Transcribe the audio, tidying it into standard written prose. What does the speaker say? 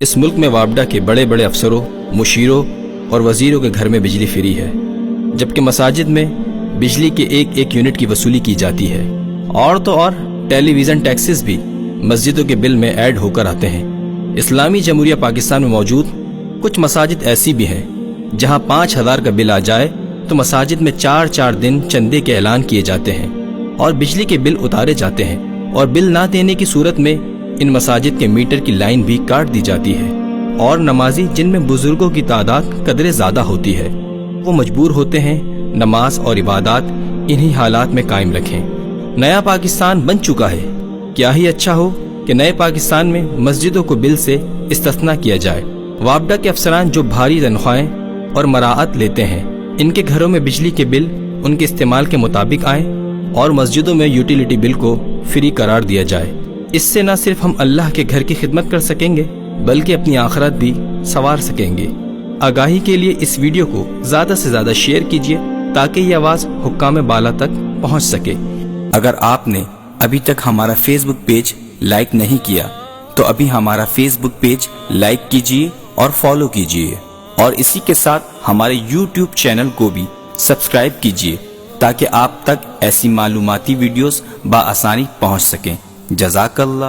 اس ملک میں وابڈا کے بڑے بڑے افسروں، مشیروں اور وزیروں کے گھر میں بجلی فری ہے، جبکہ مساجد میں بجلی کے ایک ایک یونٹ کی وصولی کی جاتی ہے۔ اور تو اور ٹیلی ویژن ٹیکسز بھی مسجدوں کے بل میں ایڈ ہو کر آتے ہیں۔ اسلامی جمہوریہ پاکستان میں موجود کچھ مساجد ایسی بھی ہیں جہاں 5000 کا بل آ جائے تو مساجد میں 4 دن چندے کے اعلان کیے جاتے ہیں اور بجلی کے بل اتارے جاتے ہیں، اور بل نہ دینے کی صورت میں ان مساجد کے میٹر کی لائن بھی کاٹ دی جاتی ہے، اور نمازی جن میں بزرگوں کی تعداد قدرے زیادہ ہوتی ہے وہ مجبور ہوتے ہیں نماز اور عبادات انہی حالات میں قائم رکھیں۔ نیا پاکستان بن چکا ہے، کیا ہی اچھا ہو کہ نئے پاکستان میں مسجدوں کو بل سے استثناء کیا جائے۔ وابڈا کے افسران جو بھاری تنخواہیں اور مراعات لیتے ہیں، ان کے گھروں میں بجلی کے بل ان کے استعمال کے مطابق آئیں اور مسجدوں میں یوٹیلیٹی بل کو فری قرار دیا جائے۔ اس سے نہ صرف ہم اللہ کے گھر کی خدمت کر سکیں گے بلکہ اپنی آخرت بھی سنوار سکیں گے۔ آگاہی کے لیے اس ویڈیو کو زیادہ سے زیادہ شیئر کیجیے تاکہ یہ آواز حکام بالا تک پہنچ سکے۔ اگر آپ نے ابھی تک ہمارا فیس بک پیج لائک نہیں کیا تو ابھی ہمارا فیس بک پیج لائک کیجیے اور فالو کیجیے، اور اسی کے ساتھ ہمارے یوٹیوب چینل کو بھی سبسکرائب کیجیے تاکہ آپ تک ایسی معلوماتی ویڈیوز بآسانی پہنچ سکیں۔ جزاک اللہ۔